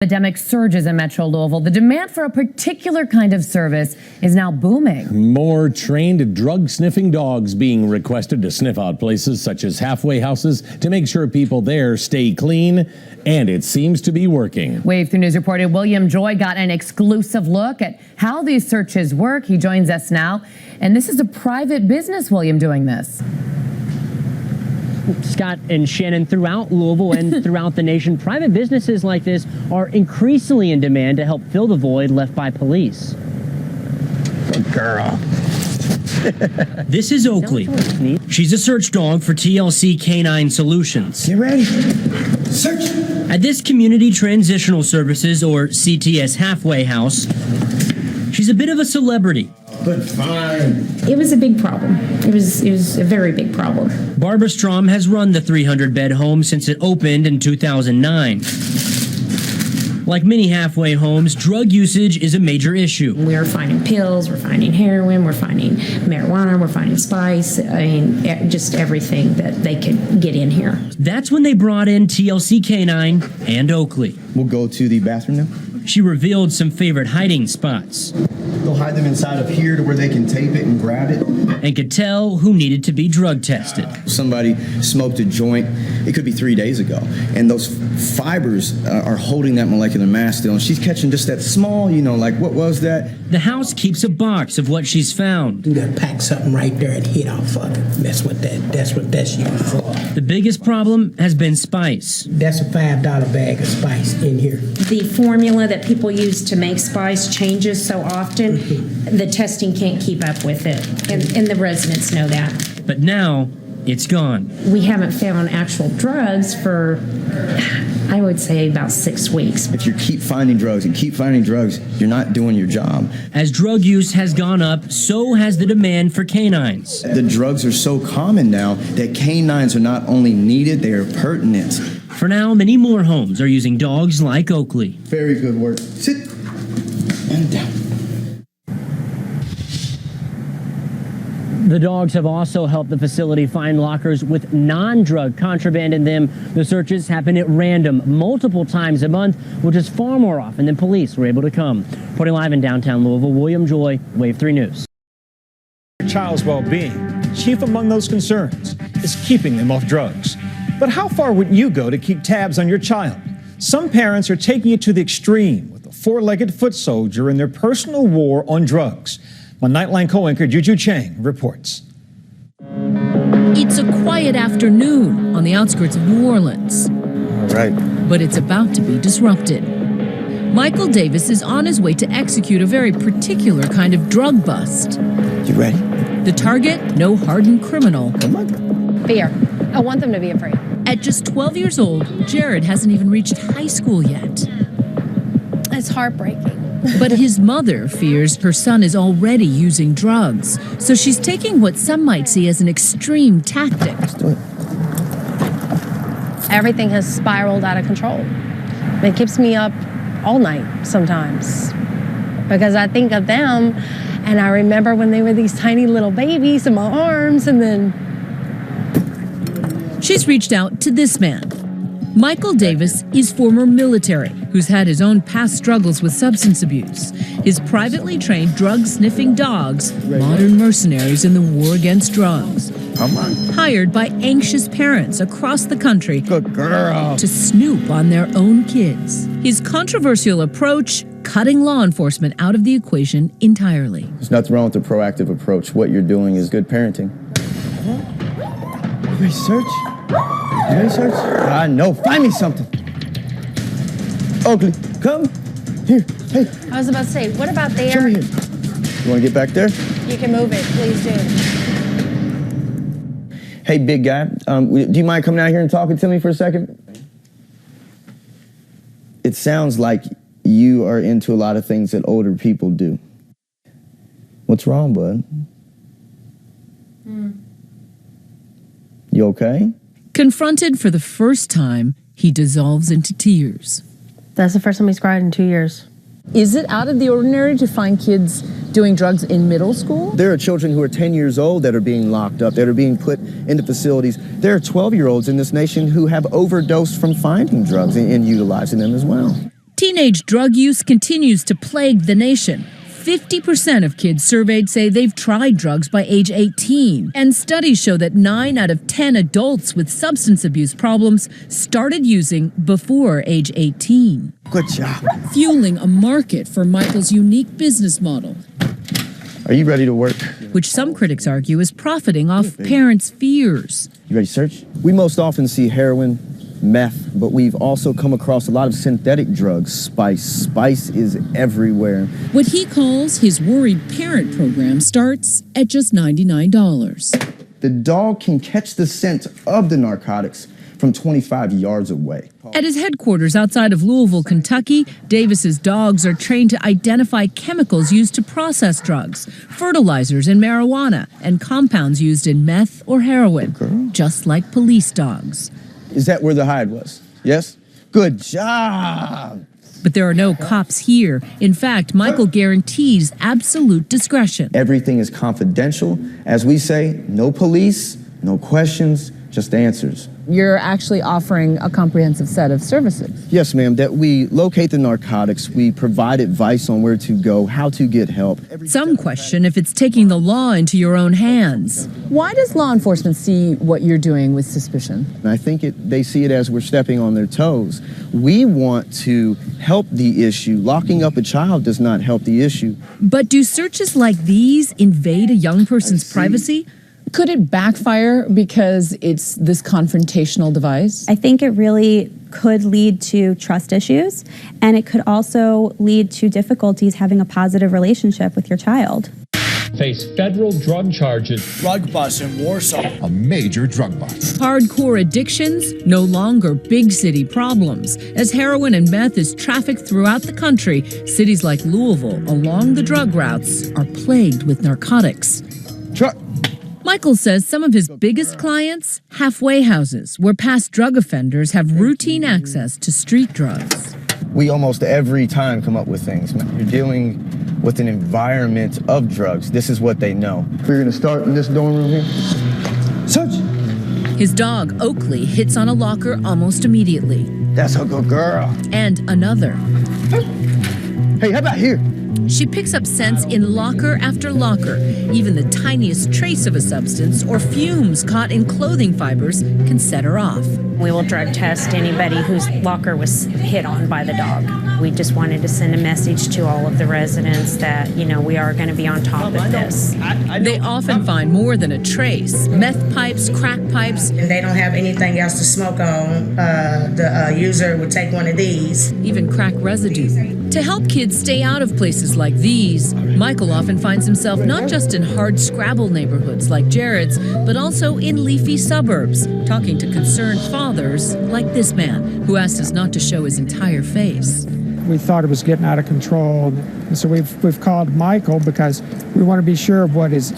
Epidemic surges in Metro Louisville. The demand for a particular kind of service is now booming. More trained drug-sniffing dogs being requested to sniff out places such as halfway houses to make sure people there stay clean, and it seems to be working. Wave 3 News reporter William Joy got an exclusive look at how these searches work. He joins us now, and this is a private business, William, doing this. Scott and Shannon, throughout Louisville and throughout the nation, private businesses like this are increasingly in demand to help fill the void left by police. Good girl. This is Oakley. She's a search dog for TLC Canine Solutions. Get ready. Search. At this Community Transitional Services, or CTS halfway house, she's a bit of a celebrity. But fine. It was a big problem. It was a very big problem. Barbara Strom has run the 300-bed home since it opened in 2009. Like many halfway homes, drug usage is a major issue. We're finding pills, we're finding heroin, we're finding marijuana, we're finding spice, I mean, just everything that they could get in here. That's when they brought in TLC Canine and Oakley. We'll go to the bathroom now. She revealed some favorite hiding spots. They'll hide them inside of here to where they can tape it and grab it. And could tell who needed to be drug tested. Somebody smoked a joint, it could be 3 days ago, and those fibers are holding that molecular mass still, and she's catching just that small, like, what was that? The house keeps a box of what she's found. You gotta pack something right there and hit off of it. That's what that's used for. The biggest problem has been spice. That's a $5 bag of spice in here. The formula that people use to make spice changes so often, the testing can't keep up with it, and the residents know that. But now, it's gone. We haven't found actual drugs for, I would say, about 6 weeks. If you keep finding drugs and keep finding drugs, you're not doing your job. As drug use has gone up, so has the demand for canines. The drugs are so common now that canines are not only needed, they are pertinent. For now, many more homes are using dogs like Oakley. Very good work. Sit and down. The dogs have also helped the facility find lockers with non-drug contraband in them. The searches happen at random, multiple times a month, which is far more often than police were able to come. Reporting live in downtown Louisville, William Joy, Wave 3 News. Your child's well-being, chief among those concerns, is keeping them off drugs. But how far would you go to keep tabs on your child? Some parents are taking it to the extreme with a four-legged foot soldier in their personal war on drugs. My Nightline co-anchor Juju Chang reports. It's a quiet afternoon on the outskirts of New Orleans. All right. But it's about to be disrupted. Michael Davis is on his way to execute a very particular kind of drug bust. You ready? The target, no hardened criminal. Come on. Fear. I want them to be afraid. At just 12 years old, Jared hasn't even reached high school yet. It's heartbreaking. But his mother fears her son is already using drugs, so she's taking what some might see as an extreme tactic. Let's do it. Everything has spiraled out of control. It keeps me up all night sometimes because I think of them and I remember when they were these tiny little babies in my arms, and then... She's reached out to this man. Michael Davis is former military, who's had his own past struggles with substance abuse. His privately trained drug-sniffing dogs, modern mercenaries in the war against drugs. Come on. Hired by anxious parents across the country Good girl. to snoop on their own kids. His controversial approach, cutting law enforcement out of the equation entirely. There's nothing wrong with the proactive approach. What you're doing is good parenting. Research? Research? I know. Find me something. Oakley, come here. Hey. I was about to say, what about there? Show me here. You want to get back there? You can move it, please do. Hey, big guy. Do you mind coming out here and talking to me for a second? It sounds like you are into a lot of things that older people do. What's wrong, bud? You okay? Confronted for the first time, he dissolves into tears. That's the first time he's cried in 2 years. Is it out of the ordinary to find kids doing drugs in middle school? There are children who are 10 years old that are being locked up, that are being put into facilities. There are 12-year-olds in this nation who have overdosed from finding drugs and utilizing them as well. Teenage drug use continues to plague the nation. 50% of kids surveyed say they've tried drugs by age 18. And studies show that 9 out of 10 adults with substance abuse problems started using before age 18. Good job. Fueling a market for Michael's unique business model, Are you ready to work? which some critics argue is profiting off parents' fears. You ready to search? We most often see heroin, meth, but we've also come across a lot of synthetic drugs. Spice is everywhere. What he calls his Worried Parent program starts at just $99. The dog can catch the scent of the narcotics from 25 yards away. At his headquarters outside of Louisville, Kentucky, Davis's dogs are trained to identify chemicals used to process drugs, fertilizers in marijuana, and compounds used in meth or heroin, just like police dogs. Is that where the hide was? Yes? Good job. But there are no cops here. In fact, Michael guarantees absolute discretion. Everything is confidential. As we say, no police, no questions, just answers. You're actually offering a comprehensive set of services. Yes, ma'am, that we locate the narcotics, we provide advice on where to go, how to get help. Some question if it's taking the law into your own hands. Why does law enforcement see what you're doing with suspicion? And I think they see it as we're stepping on their toes. We want to help the issue. Locking up a child does not help the issue. But do searches like these invade a young person's privacy? Could it backfire because it's this confrontational device? I think it really could lead to trust issues, and it could also lead to difficulties having a positive relationship with your child. Face federal drug charges. Drug bust in Warsaw. A major drug bust. Hardcore addictions, no longer big city problems. As heroin and meth is trafficked throughout the country, cities like Louisville, along the drug routes, are plagued with narcotics. Michael says some of his biggest clients, halfway houses, where past drug offenders have routine access to street drugs. We almost every time come up with things. You're dealing with an environment of drugs. This is what they know. We're gonna start in this dorm room here. Search. His dog, Oakley, hits on a locker almost immediately. That's a good girl. And another. Hey, how about here? She picks up scents in locker after locker. Even the tiniest trace of a substance or fumes caught in clothing fibers can set her off. We will drug test anybody whose locker was hit on by the dog. We just wanted to send a message to all of the residents that, we are going to be on top of this. They often find more than a trace. Meth pipes, crack pipes. And they don't have anything else to smoke on. The user would take one of these. Even crack residue. To help kids stay out of places like these, Michael often finds himself not just in hard scrabble neighborhoods like Jared's, but also in leafy suburbs, talking to concerned fathers like this man, who asked us not to show his entire face. We thought it was getting out of control, and so we've called Michael because we want to be sure of what is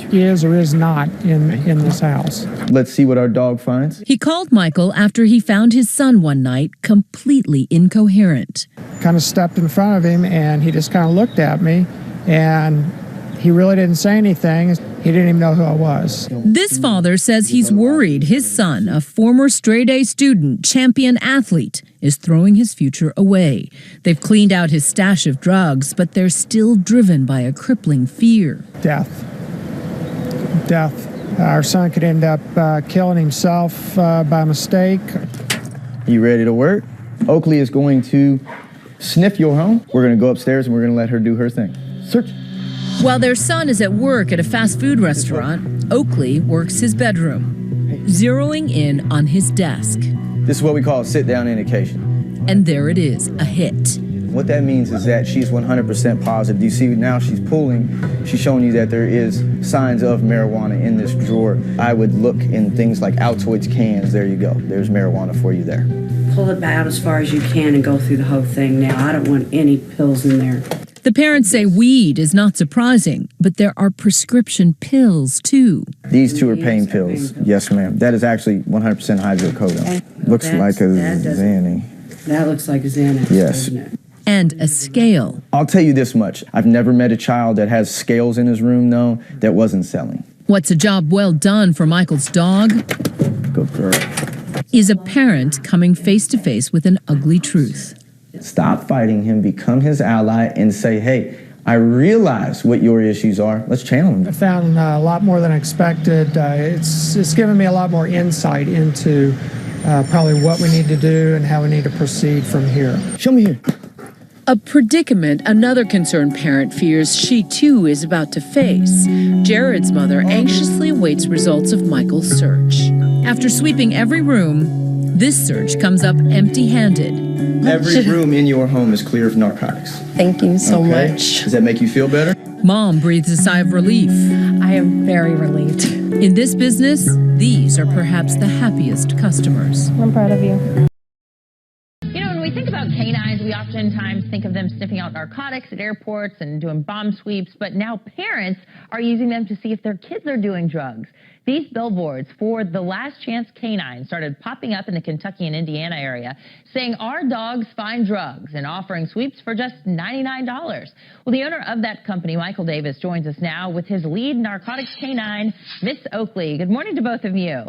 or is not in this house. Let's see what our dog finds. He called Michael after he found his son one night completely incoherent. Kind of stepped in front of him, and he just kind of looked at me, and he really didn't say anything. He didn't even know who I was. This father says he's worried his son, a former straight-A student, champion athlete, is throwing his future away. They've cleaned out his stash of drugs, but they're still driven by a crippling fear. Death. Our son could end up killing himself by mistake. You ready to work? Oakley is going to sniff your home. We're going to go upstairs and we're going to let her do her thing. Search. While their son is at work at a fast food restaurant, Oakley works his bedroom, zeroing in on his desk. This is what we call a sit-down indication. And there it is, a hit. What that means is that she's 100% positive. You see now she's pulling, she's showing you that there is signs of marijuana in this drawer. I would look in things like Altoids cans. There you go. There's marijuana for you there. Pull it out as far as you can and go through the whole thing now. I don't want any pills in there. The parents say weed is not surprising, but there are prescription pills, too. These two are pain pills. Yes, ma'am. That is actually 100% hydrocodone. Looks like a Xanny. That looks like a Xanax, yes. doesn't it? And a scale. I'll tell you this much. I've never met a child that has scales in his room, though, that wasn't selling. What's a job well done for Michael's dog? Good girl. Is a parent coming face to face with an ugly truth. Stop fighting him, become his ally, and say, hey, I realize what your issues are. Let's channel them. I found a lot more than I expected. It's given me a lot more insight into probably what we need to do and how we need to proceed from here. Show me here. A predicament another concerned parent fears she too is about to face. Jared's mother anxiously awaits results of Michael's search. After sweeping every room, this search comes up empty-handed. Every room in your home is clear of narcotics. Thank you so Okay? much. Does that make you feel better? Mom breathes a sigh of relief. I am very relieved. In this business, these are perhaps the happiest customers. I'm proud of you. You know, when we think about canines, we oftentimes think of them sniffing out narcotics at airports and doing bomb sweeps, but now parents are using them to see if their kids are doing drugs. These billboards for the Last Chance Canine started popping up in the Kentucky and Indiana area, saying our dogs find drugs and offering sweeps for just $99. Well, the owner of that company, Michael Davis, joins us now with his lead narcotics canine, Miss Oakley. Good morning to both of you.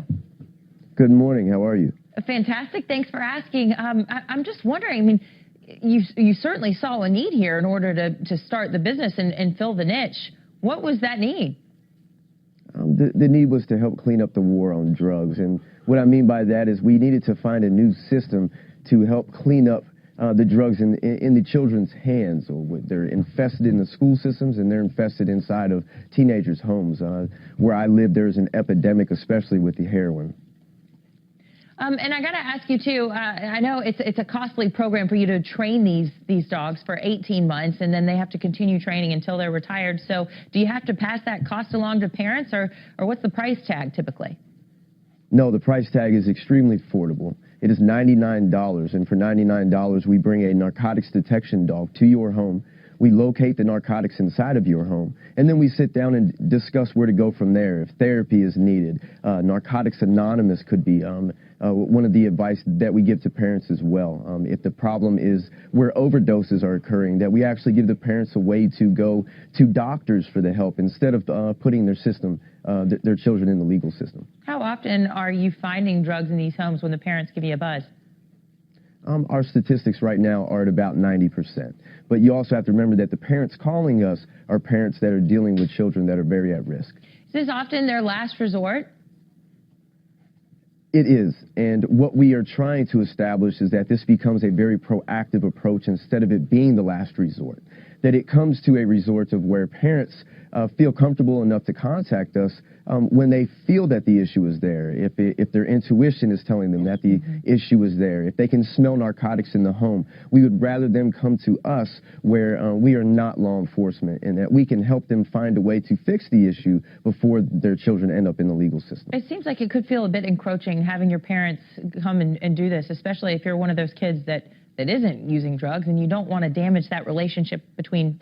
Good morning. How are you? Fantastic. Thanks for asking. I'm just wondering, I mean, you certainly saw a need here in order to start the business and fill the niche. What was that need? The need was to help clean up the war on drugs. And what I mean by that is we needed to find a new system to help clean up the drugs in the children's hands. They're infested in the school systems and they're infested inside of teenagers' homes. Where I live, there's an epidemic, especially with the heroin. And I got to ask you, too, I know it's a costly program for you to train these dogs for 18 months, and then they have to continue training until they're retired. So do you have to pass that cost along to parents, or what's the price tag typically? No, the price tag is extremely affordable. It is $99, and for $99, we bring a narcotics detection dog to your home. We locate the narcotics inside of your home, and then we sit down and discuss where to go from there. If therapy is needed, Narcotics Anonymous could be one of the advice that we give to parents as well. If the problem is where overdoses are occurring, that we actually give the parents a way to go to doctors for the help instead of putting their children in the legal system. How often are you finding drugs in these homes when the parents give you a buzz? Our statistics right now are at about 90%. But you also have to remember that the parents calling us are parents that are dealing with children that are very at risk. Is this often their last resort? It is. And what we are trying to establish is that this becomes a very proactive approach instead of it being the last resort. That it comes to a resort of where parents feel comfortable enough to contact us when they feel that the issue is there, if their intuition is telling them that the issue is there, if they can smell narcotics in the home. We would rather them come to us where we are not law enforcement, and that we can help them find a way to fix the issue before their children end up in the legal system. It seems like it could feel a bit encroaching having your parents come and do this, especially if you're one of those kids that isn't using drugs and you don't want to damage that relationship between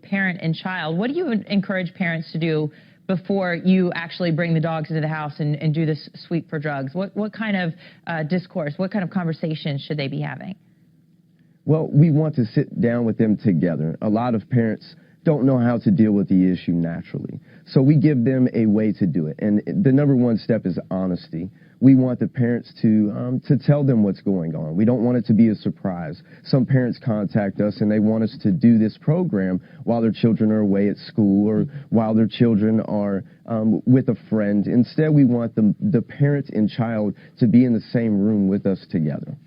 parent and child. What do you encourage parents to do before you actually bring the dogs into the house and do this sweep for drugs? What kind of discourse, what kind of conversations should they be having? Well, we want to sit down with them together. A lot of parents don't know how to deal with the issue naturally. So we give them a way to do it. And the number one step is honesty. We want the parents to tell them what's going on. We don't want it to be a surprise. Some parents contact us and they want us to do this program while their children are away at school or while their children are with a friend. Instead, we want the parent and child to be in the same room with us together.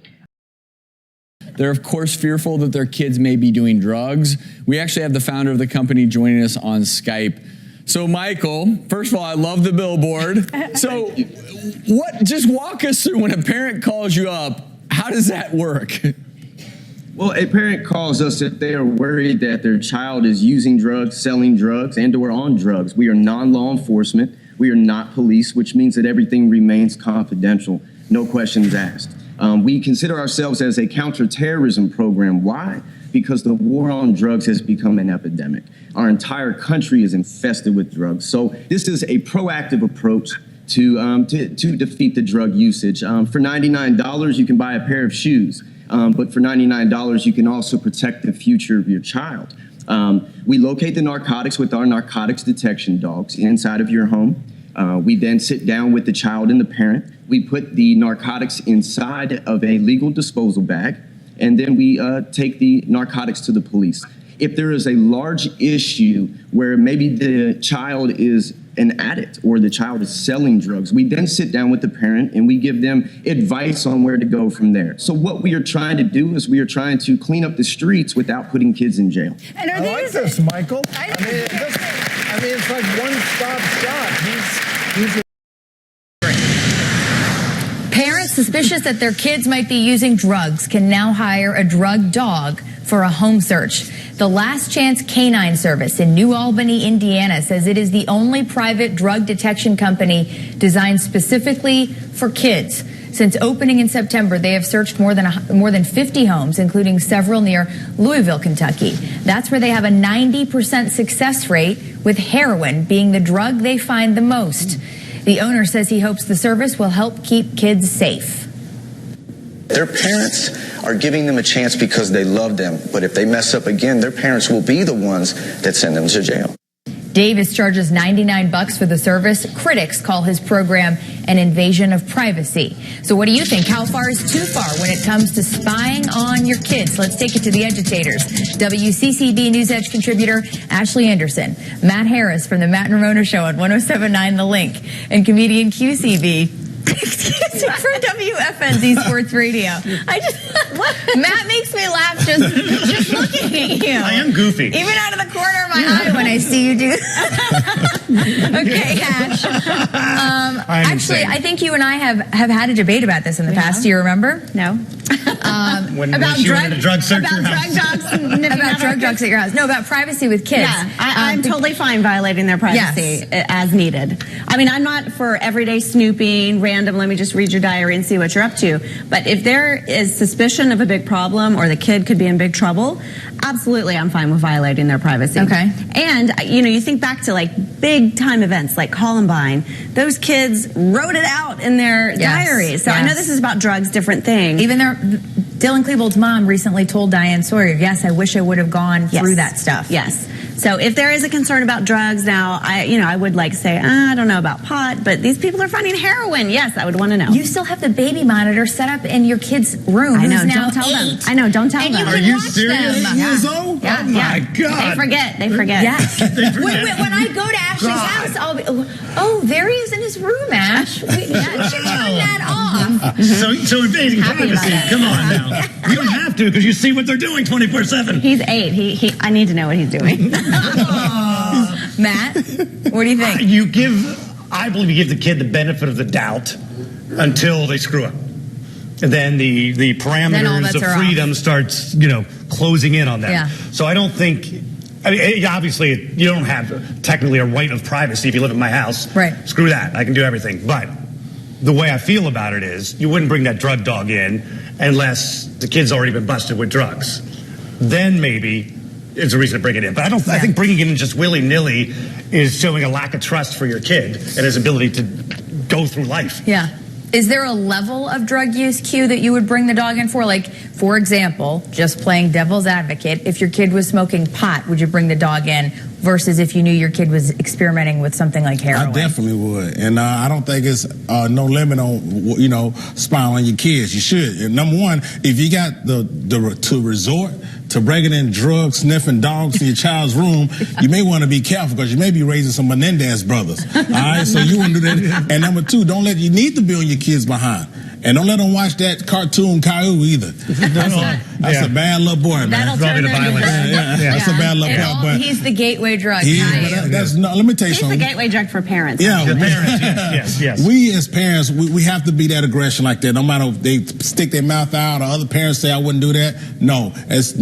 They're, of course, fearful that their kids may be doing drugs. We actually have the founder of the company joining us on Skype. So, Michael, first of all, I love the billboard. So, just walk us through when a parent calls you up, how does that work? Well, a parent calls us if they are worried that their child is using drugs, selling drugs, and/or on drugs. We are non-law enforcement. We are not police, which means that everything remains confidential, no questions asked. We consider ourselves as a counterterrorism program. Why? Because the war on drugs has become an epidemic. Our entire country is infested with drugs. So this is a proactive approach to defeat the drug usage. For $99, you can buy a pair of shoes. But for $99, you can also protect the future of your child. We locate the narcotics with our narcotics detection dogs inside of your home. We then sit down with the child and the parent. We put the narcotics inside of a legal disposal bag, and then we take the narcotics to the police. If there is a large issue where maybe the child is an addict or the child is selling drugs, we then sit down with the parent and we give them advice on where to go from there. So what we are trying to do is we are trying to clean up the streets without putting kids in jail. And I like this, Michael. I mean, it's like one-stop shop. He's Parents suspicious that their kids might be using drugs can now hire a drug dog for a home search. The Last Chance Canine Service in New Albany, Indiana says it is the only private drug detection company designed specifically for kids. Since opening in September, they have searched more than 50 homes, including several near Louisville, Kentucky. That's where they have a 90% success rate, with heroin being the drug they find the most. The owner says he hopes the service will help keep kids safe. Their parents are giving them a chance because they love them, but if they mess up again, their parents will be the ones that send them to jail. Davis charges $99 for the service. Critics call his program an invasion of privacy. So what do you think? How far is too far when it comes to spying on your kids? Let's take it to the educators. WCCB News Edge contributor Ashley Anderson, Matt Harris from the Matt and Ramona Show on 107.9 The Link, and comedian QCB from WFNZ Sports Radio. Matt makes me laugh just looking at you. I am goofy. Even out of the corner of my eye when I see you do. Okay, Ash. Actually, I think you and I have had a debate about this in the past. Do you remember? No. About drug search about drug dogs. About drug dogs at your house. No, about privacy with kids. Yeah, I'm totally fine violating their privacy as needed. I mean, I'm not for everyday snooping, random, let me just read your diary and see what you're up to. But if there is suspicion of a big problem or the kid could be in big trouble, absolutely I'm fine with violating their privacy. Okay. And, you know, you think back to like big time events like Columbine, those kids wrote it out in their diaries. So I know this is about drugs, different thing. Even Dylan Klebold's mom recently told Diane Sawyer, yes, I wish I would have gone through that stuff. Yes. So if there is a concern about drugs now, I would like say, I don't know about pot, but these people are finding heroin. Yes, I would want to know. You still have the baby monitor set up in your kid's room. I know, who's now don't tell 8. them. I know, don't tell them. You Are you serious? 8 years old? Yeah, oh my God. They forget. Yes. When I go to Ashley's house, I'll be, oh, there he is in his room, Ash. Turn that off. So invading privacy. Come on now. You don't have to because you see what they're doing 24/7. He's 8. I need to know what he's doing. Matt, what do you think? I believe you give the kid the benefit of the doubt until they screw up. And then the parameters of freedom starts, closing in on them. Yeah. So I don't think, obviously you don't have technically a right of privacy if you live in my house. Right. Screw that. I can do everything. But the way I feel about it is you wouldn't bring that drug dog in unless the kid's already been busted with drugs. Then maybe it's a reason to bring it in. But I think bringing it in just willy-nilly is showing a lack of trust for your kid and his ability to go through life. Yeah. Is there a level of drug use, Q, that you would bring the dog in for? Like, for example, just playing devil's advocate, if your kid was smoking pot, would you bring the dog in versus if you knew your kid was experimenting with something like heroin? I definitely would. And I don't think it's no limit on, spying on your kids. You should. And number one, if you got to resort to bringing in drug-sniffing dogs in your child's room, you may want to be careful because you may be raising some Menendez brothers. All right? So you want to do that. And number two, you need to be on your kids' behind. And don't let them watch that cartoon Caillou either. That's a bad little boy, man. That'll turn into violence. That's a bad little boy. But he's the gateway drug. let me tell you something. He's the gateway drug for parents. Yeah, parents. Yes. We as parents, we have to be that aggression like that. No matter if they stick their mouth out or other parents say I wouldn't do that. No, there's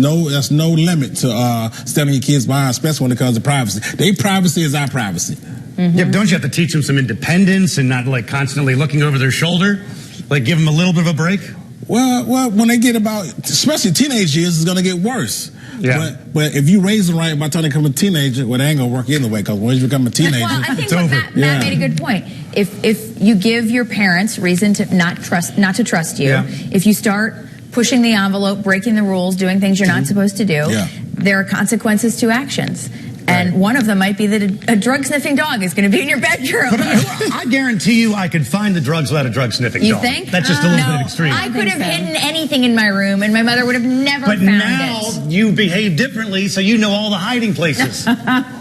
no limit to stepping your kids behind, especially when it comes to privacy. Their privacy is our privacy. Mm-hmm. Yeah, don't you have to teach them some independence and not constantly looking over their shoulder? Give them a little bit of a break? Well, when they get especially teenage years, it's going to get worse. Yeah. But if you raise them right, by the time they become a teenager, they ain't going to work anyway, because once you become a teenager, I think it's over. Matt made a good point. If you give your parents reason to not to trust you, if you start pushing the envelope, breaking the rules, doing things you're not supposed to do, there are consequences to actions. And one of them might be that a drug-sniffing dog is going to be in your bedroom. But I guarantee you I could find the drugs without a drug-sniffing dog. You think? That's just a little bit extreme. I could have hidden anything in my room, and my mother would have never found it. But now you behave differently, so you know all the hiding places.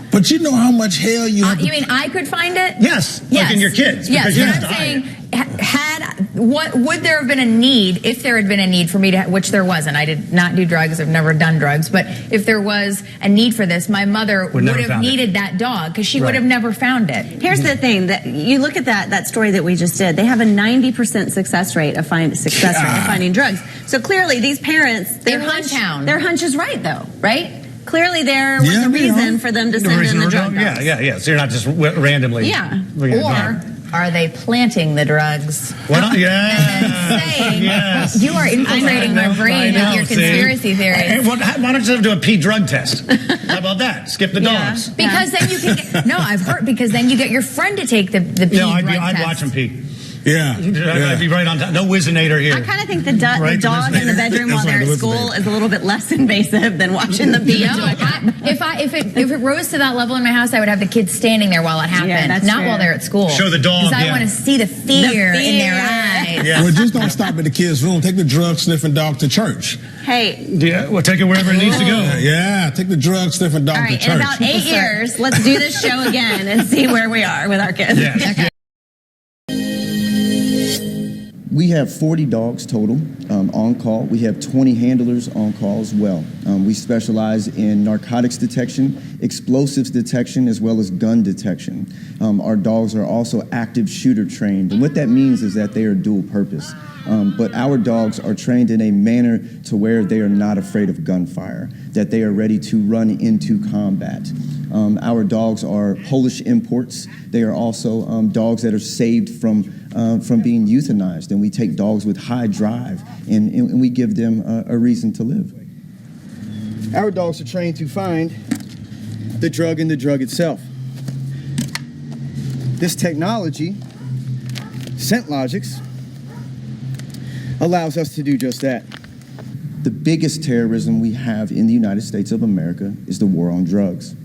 But you know how much hell you have You mean I could find it? Yes. Like in your kids. Yes, Because you but have I'm to hide saying, would there have been a need, if there had been a need for me to, which there wasn't, I did not do drugs, I've never done drugs, but if there was a need for this, my mother would have needed that dog, because she would have never found it. Here's the thing, that you look at that story that we just did, they have a 90% success rate of finding drugs. So clearly these parents, their hunch is right though, right? Clearly there was a reason for them to send in the drug dogs. Yeah. So you're not just randomly. Yeah. Or are they planting the drugs? Why not? Saying, you are infiltrating my brain with your conspiracy theories. Why don't you do a pee drug test? How about that? Skip the dogs. Because then you can get, I've heard, because then you get your friend to take the pee drug test. I'd watch him pee. Yeah. I'd be right on top. No whizzinator here. I kind of think the dog in the bedroom while they're at school is a little bit less invasive than watching the pee. If it rose to that level in my house, I would have the kids standing there while it happened, not while they're at school. Show the dog. Because I want to see the fear in their eyes. Yeah. Well, just don't stop at the kids' room. Take the drug-sniffing dog to church. Hey. Yeah, well, take it wherever it needs to go. Yeah, take the drug-sniffing dog to church. In about 8 years, let's do this show again and see where we are with our kids. Yes. Okay. We have 40 dogs total on call. We have 20 handlers on call as well. We specialize in narcotics detection, explosives detection, as well as gun detection. Our dogs are also active shooter trained. And what that means is that they are dual purpose. But our dogs are trained in a manner to where they are not afraid of gunfire, that they are ready to run into combat. Our dogs are Polish imports. They are also dogs that are saved from being euthanized, and we take dogs with high drive and we give them a reason to live. Our dogs are trained to find the drug in the drug itself. This technology, ScentLogix, allows us to do just that. The biggest terrorism we have in the United States of America is the war on drugs.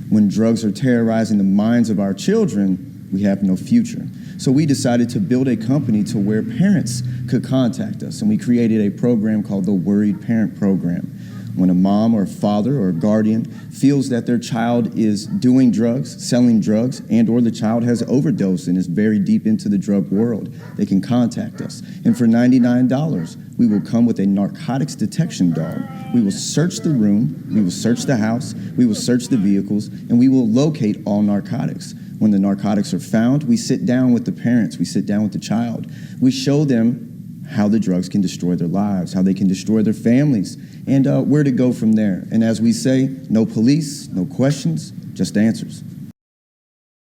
When drugs are terrorizing the minds of our children, we have no future. So we decided to build a company to where parents could contact us, and we created a program called the Worried Parent Program. When a mom or a father or a guardian feels that their child is doing drugs, selling drugs, and or the child has overdosed and is very deep into the drug world, they can contact us. And for $99, we will come with a narcotics detection dog. We will search the room, we will search the house, we will search the vehicles, and we will locate all narcotics. When the narcotics are found, we sit down with the parents, we sit down with the child. We show them how the drugs can destroy their lives, how they can destroy their families, and where to go from there. And as we say, no police, no questions, just answers.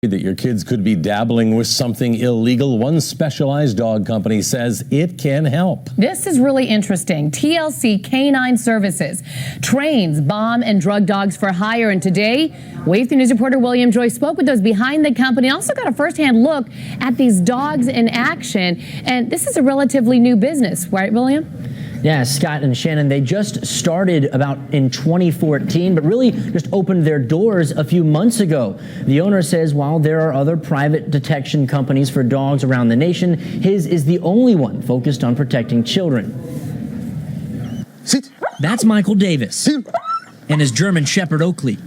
That your kids could be dabbling with something illegal, one specialized dog company says it can help. This is really interesting. TLC Canine Services trains bomb and drug dogs for hire. And today, Wave 3 News reporter William Joy spoke with those behind the company. Also got a firsthand look at these dogs in action. And this is a relatively new business, right, William? Yeah, Scott and Shannon, they just started about in 2014, but really just opened their doors a few months ago. The owner says while there are other private detection companies for dogs around the nation, his is the only one focused on protecting children. That's Michael Davis and his German Shepherd Oakley.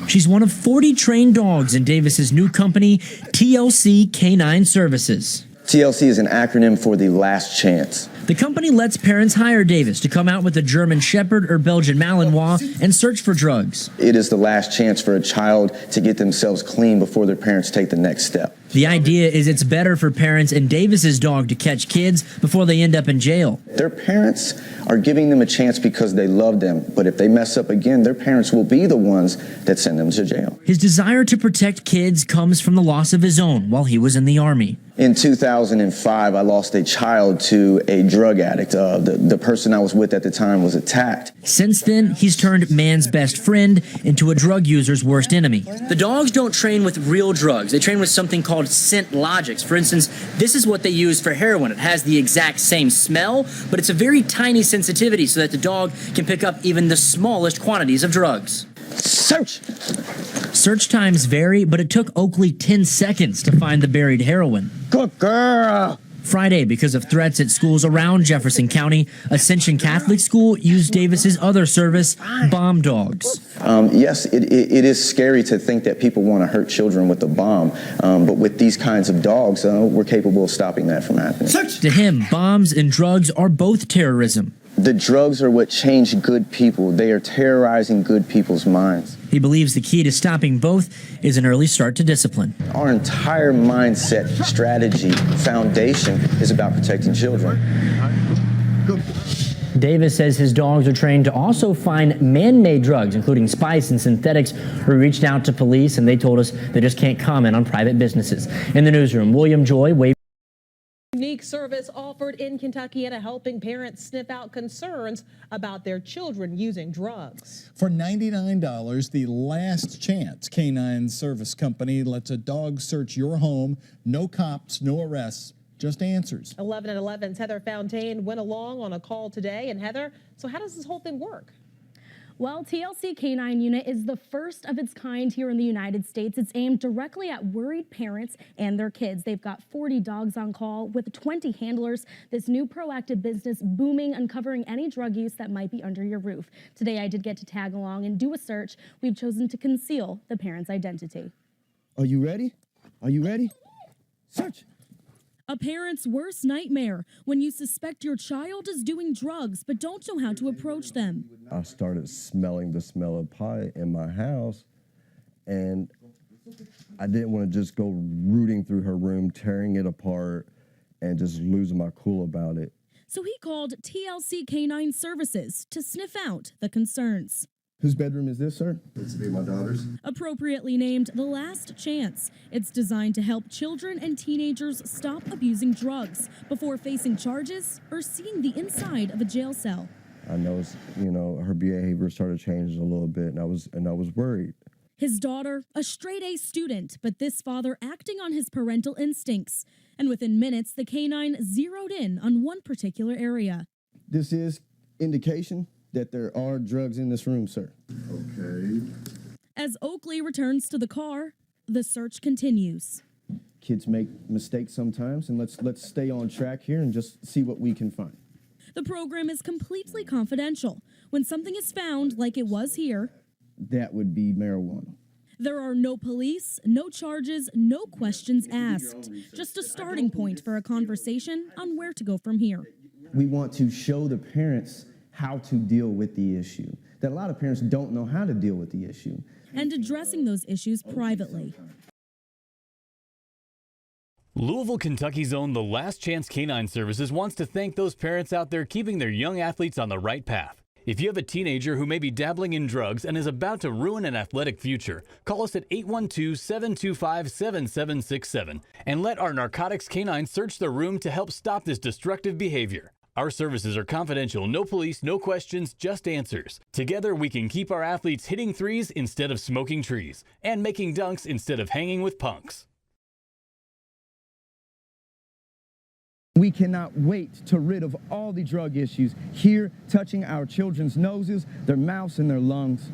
She's one of 40 trained dogs in Davis's new company, TLC Canine Services. TLC is an acronym for the last chance. The company lets parents hire Davis to come out with a German Shepherd or Belgian Malinois and search for drugs. It is the last chance for a child to get themselves clean before their parents take the next step. The idea is it's better for parents and Davis's dog to catch kids before they end up in jail. Their parents are giving them a chance because they love them, but if they mess up again, their parents will be the ones that send them to jail. His desire to protect kids comes from the loss of his own while he was in the Army. In 2005, I lost a child to a drug addict. The person I was with at the time was attacked. Since then, he's turned man's best friend into a drug user's worst enemy. The dogs don't train with real drugs. They train with something called ScentLogix. For instance, this is what they use for heroin. It has the exact same smell, but it's a very tiny sensitivity so that the dog can pick up even the smallest quantities of drugs. Search! Search times vary, but it took Oakley 10 seconds to find the buried heroin. Good girl! Friday, because of threats at schools around Jefferson County, Ascension Catholic School used Davis's other service, bomb dogs. Yes, it is scary to think that people want to hurt children with a bomb, but with these kinds of dogs, we're capable of stopping that from happening. To him, bombs and drugs are both terrorism. The drugs are what change good people. They are terrorizing good people's minds. He believes the key to stopping both is an early start to discipline. Our entire mindset, strategy, foundation is about protecting children. Davis says his dogs are trained to also find man-made drugs, including spice and synthetics. We reached out to police, and they told us they just can't comment on private businesses. In the newsroom, William Joy, Unique service offered in Kentucky and helping parents sniff out concerns about their children using drugs. For $99, the Last Chance Canine Service Company lets a dog search your home. No cops, no arrests, just answers. 11 at 11's Heather Fountain went along on a call today. And Heather, so how does this whole thing work? Well, TLC Canine Unit is the first of its kind here in the United States. It's aimed directly at worried parents and their kids. They've got 40 dogs on call with 20 handlers. This new proactive business booming, uncovering any drug use that might be under your roof. Today, I did get to tag along and do a search. We've chosen to conceal the parent's identity. Are you ready? Are you ready? Search. A parent's worst nightmare when you suspect your child is doing drugs but don't know how to approach them. I started smelling the smell of pot in my house, and I didn't want to just go rooting through her room, tearing it apart, and just losing my cool about it. So he called TLC Canine Services to sniff out the concerns. Whose bedroom is this, sir? This would be my daughter's. Appropriately named The Last Chance. It's designed to help children and teenagers stop abusing drugs before facing charges or seeing the inside of a jail cell. I noticed, her behavior started changing a little bit, and I was worried. His daughter, a straight-A student, but this father acting on his parental instincts. And within minutes, the canine zeroed in on one particular area. This is indication that there are drugs in this room, sir. Okay. As Oakley returns to the car, the search continues. Kids make mistakes sometimes, and let's stay on track here and just see what we can find. The program is completely confidential. When something is found, like it was here, that would be marijuana. There are no police, no charges, no questions asked. Just a starting point for a conversation on where to go from here. We want to show the parents how to deal with the issue. That a lot of parents don't know how to deal with the issue. And addressing those issues privately. Louisville, Kentucky's own The Last Chance Canine Services wants to thank those parents out there keeping their young athletes on the right path. If you have a teenager who may be dabbling in drugs and is about to ruin an athletic future, call us at 812-725-7767 and let our narcotics canine search the room to help stop this destructive behavior. Our services are confidential, no police, no questions, just answers. Together, we can keep our athletes hitting threes instead of smoking trees and making dunks instead of hanging with punks. We cannot wait to rid of all the drug issues here, touching our children's noses, their mouths, and their lungs.